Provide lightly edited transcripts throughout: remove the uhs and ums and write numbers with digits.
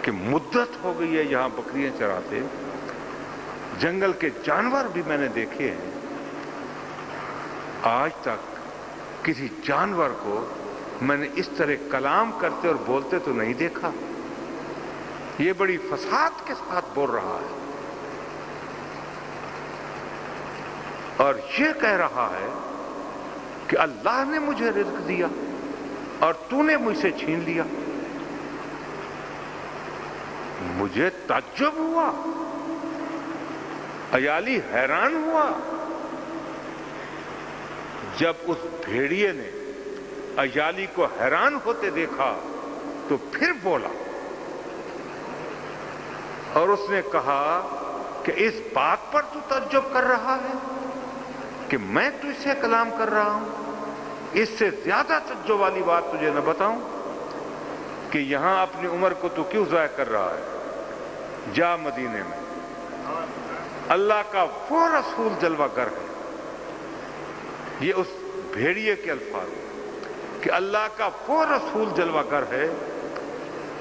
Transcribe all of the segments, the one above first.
کہ مدت ہو گئی ہے یہاں بکریاں چراتے، جنگل کے جانور بھی میں نے دیکھے ہیں، آج تک کسی جانور کو میں نے اس طرح کلام کرتے اور بولتے تو نہیں دیکھا۔ یہ بڑی فصاحت کے ساتھ بول رہا ہے اور یہ کہہ رہا ہے کہ اللہ نے مجھے رزق دیا اور تو نے مجھ سے چھین لیا۔ مجھے تعجب ہوا، عیالی حیران ہوا جب اس بھیڑیے نے عیالی کو حیران ہوتے دیکھا تو پھر بولا اور اس نے کہا کہ اس بات پر تو تعجب کر رہا ہے کہ میں تجھ سے کلام کر رہا ہوں؟ اس سے زیادہ تعجب والی بات تجھے نہ بتاؤں کہ یہاں اپنی عمر کو تو کیوں ضائع کر رہا ہے؟ جا مدینے میں، اللہ کا وہ رسول جلوہ گر ہے۔ یہ اس بھیڑیے کے الفاظ ہیں کہ اللہ کا وہ رسول جلوہ گر ہے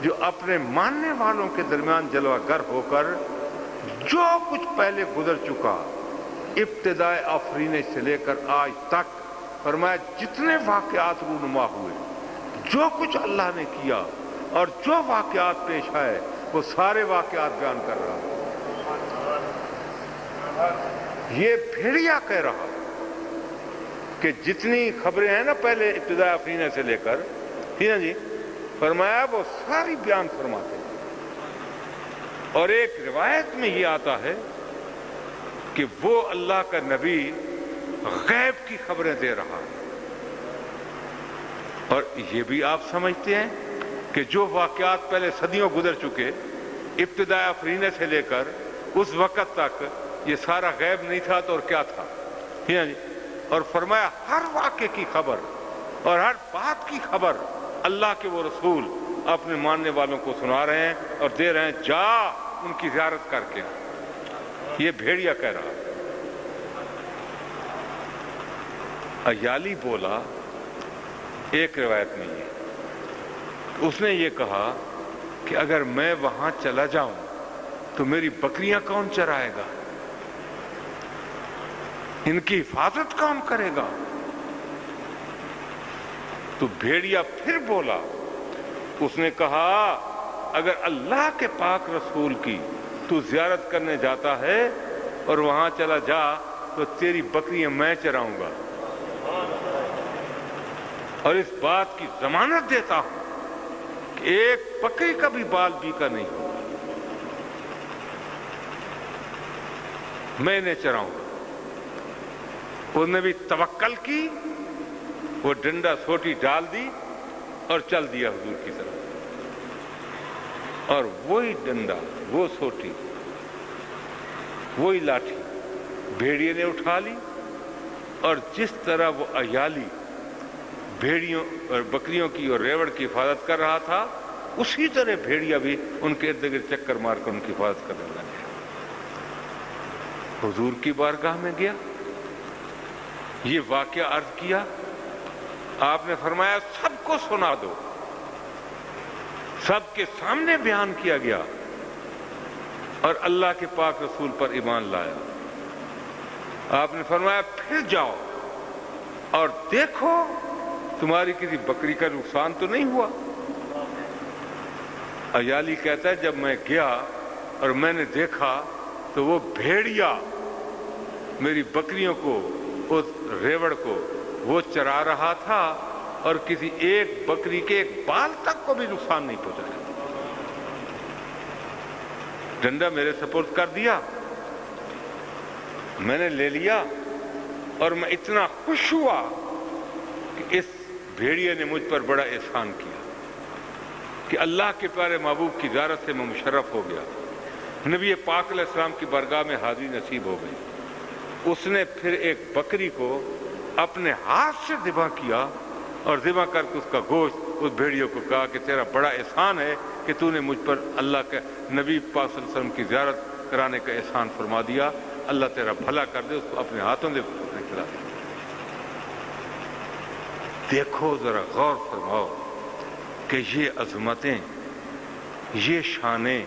جو اپنے ماننے والوں کے درمیان جلوہ گر ہو کر جو کچھ پہلے گزر چکا، ابتدائے آفرینش سے لے کر آج تک، فرمایا جتنے واقعات رونما ہوئے، جو کچھ اللہ نے کیا اور جو واقعات پیش آئے، وہ سارے واقعات بیان کر رہا ہے۔ یہ بھیڑیا کہہ رہا کہ جتنی خبریں ہیں نا پہلے ابتدائے آفرینہ سے لے کر، ٹھیک ہے جی، فرمایا وہ ساری بیان فرماتے ہیں۔ اور ایک روایت میں یہ آتا ہے کہ وہ اللہ کا نبی غیب کی خبریں دے رہا ہے۔ اور یہ بھی آپ سمجھتے ہیں کہ جو واقعات پہلے صدیوں گزر چکے، ابتدائے آفرینہ سے لے کر اس وقت تک، یہ سارا غیب نہیں تھا تو اور کیا تھا؟ ٹھیک ہے جی۔ اور فرمایا ہر واقعے کی خبر اور ہر بات کی خبر اللہ کے وہ رسول اپنے ماننے والوں کو سنا رہے ہیں اور دے رہے ہیں، جا ان کی زیارت کر کے۔ یہ بھیڑیا کہہ رہا۔ عیالی بولا ایک روایت میں یہ، اس نے یہ کہا کہ اگر میں وہاں چلا جاؤں تو میری بکریاں کون چرائے گا؟ ان کی حفاظت کون کرے گا؟ تو بھیڑیا پھر بولا، اس نے کہا اگر اللہ کے پاک رسول کی تو زیارت کرنے جاتا ہے اور وہاں چلا جا تو تیری بکریاں میں چراؤں گا، اور اس بات کی ضمانت دیتا ہوں کہ ایک بکری کا بھی بال بیکا نہیں ہوگا، میں نے چراؤں گا۔ اس نے بھی توکل کی، وہ ڈنڈا سوٹی ڈال دی اور چل دیا حضور کی طرف، اور وہی ڈنڈا، وہ سوٹی، وہی لاٹھی بھیڑیے نے اٹھا لی، اور جس طرح وہ عیالی بھیڑیوں اور بکریوں کی اور ریوڑ کی حفاظت کر رہا تھا، اسی طرح بھیڑیا بھی ان کے ارد گرد چکر مار کر ان کی حفاظت کرنے لگا۔ حضور کی بارگاہ میں گیا، یہ واقعہ عرض کیا، آپ نے فرمایا سب کو سنا دو، سب کے سامنے بیان کیا گیا، اور اللہ کے پاک رسول پر ایمان لایا۔ آپ نے فرمایا پھر جاؤ اور دیکھو تمہاری کسی بکری کا نقصان تو نہیں ہوا۔ عیالی کہتا ہے جب میں گیا اور میں نے دیکھا تو وہ بھیڑیا میری بکریوں کو، اس ریوڑ کو وہ چرا رہا تھا، اور کسی ایک بکری کے ایک بال تک کو بھی نقصان نہیں پہنچایا۔ ڈنڈا میرے سپرد کر دیا، میں نے لے لیا، اور میں اتنا خوش ہوا کہ اس بھیڑیے نے مجھ پر بڑا احسان کیا کہ اللہ کے پیارے محبوب کی زیارت سے میں مشرف ہو گیا، نبی پاک علیہ السلام کی بارگاہ میں حاضری نصیب ہو گئی۔ اس نے پھر ایک بکری کو اپنے ہاتھ سے ذبح کیا، اور ذبح کر کے اس کا گوشت اس بھیڑیے کو کہا کہ تیرا بڑا احسان ہے کہ تو نے مجھ پر اللہ کے نبی پاک صلی اللہ علیہ وسلم کی زیارت کرانے کا احسان فرما دیا، اللہ تیرا بھلا کر دے۔ اس کو اپنے ہاتھوں سے کھلا دیا۔ دیکھو ذرا غور فرماؤ کہ یہ عظمتیں یہ شانیں،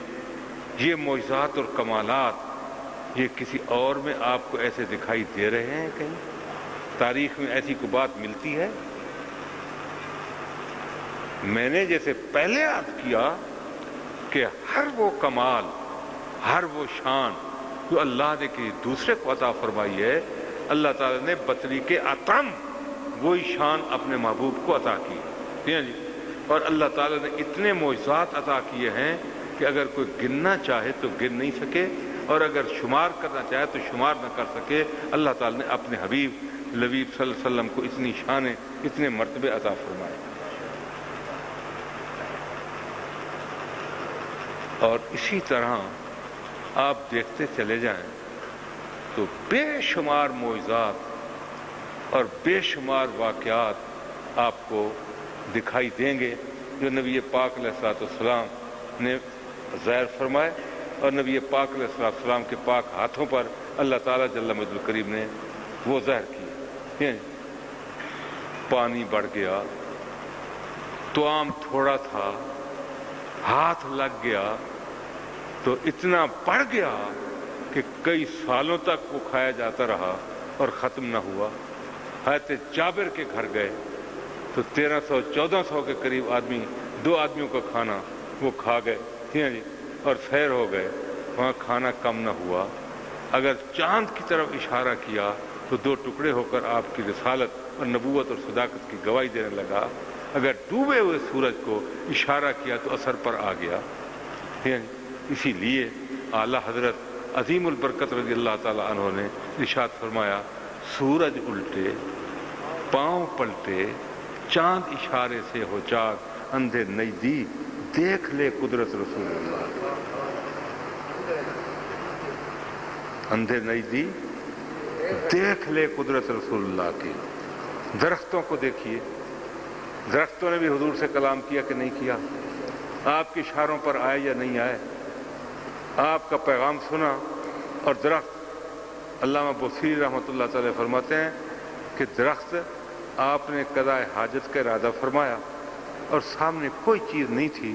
یہ معجزات اور کمالات، یہ کسی اور میں آپ کو ایسے دکھائی دے رہے ہیں؟ کہیں تاریخ میں ایسی کوئی بات ملتی ہے؟ میں نے جیسے پہلے عرض کیا کہ ہر وہ کمال، ہر وہ شان جو اللہ نے کسی دوسرے کو عطا فرمائی ہے، اللہ تعالیٰ نے بطریق عطم وہی شان اپنے محبوب کو عطا کی ہے جی۔ اور اللہ تعالیٰ نے اتنے معجزات عطا کیے ہیں کہ اگر کوئی گننا چاہے تو گن نہیں سکے، اور اگر شمار کرنا چاہے تو شمار نہ کر سکے۔ اللہ تعالیٰ نے اپنے حبیب لبیب صلی اللہ علیہ وسلم کو اتنی شانیں، اتنے مرتبے عطا فرمائے۔ اور اسی طرح آپ دیکھتے چلے جائیں تو بے شمار معجزات اور بے شمار واقعات آپ کو دکھائی دیں گے جو نبی پاک علیہ الصلوۃ والسلام نے ظاہر فرمائے، اور نبی پاک علیہ الصلوۃ والسلام کے پاک ہاتھوں پر اللہ تعالیٰ جل مجد الکریم نے وہ ظاہر کیے۔ پانی بڑھ گیا، طعام تھوڑا تھا، ہاتھ لگ گیا تو اتنا بڑھ گیا کہ کئی سالوں تک وہ کھایا جاتا رہا اور ختم نہ ہوا۔ حضرت جابر کے گھر گئے تو 1300-1400 کے قریب آدمی، 2 آدمیوں کا کھانا وہ کھا گئے جی، اور سیر ہو گئے، وہاں کھانا کم نہ ہوا۔ اگر چاند کی طرف اشارہ کیا تو 2 ٹکڑے ہو کر آپ کی رسالت اور نبوت اور صداقت کی گواہی دینے لگا۔ اگر ڈوبے ہوئے سورج کو اشارہ کیا تو اثر پر آ گیا۔ اسی لیے اعلیٰ حضرت عظیم البرکت رضی اللہ تعالیٰ عنہ نے ارشاد فرمایا، سورج الٹے، پاؤں پلٹے، چاند اشارے سے ہو چاک، اندھے نجدی دیکھ لے قدرت رسول اللہ۔ اندھے نجدی دیکھ لے قدرت رسول اللہ کی۔ درختوں کو دیکھیے، درختوں نے بھی حضور سے کلام کیا کہ نہیں کیا؟ آپ کے اشاروں پر آئے یا نہیں آئے؟ آپ کا پیغام سنا، اور درخت، علامہ بوصیری رحمۃ اللہ تعالی فرماتے ہیں کہ درخت آپ نے قضاء حاجت کا ارادہ فرمایا اور سامنے کوئی چیز نہیں تھی،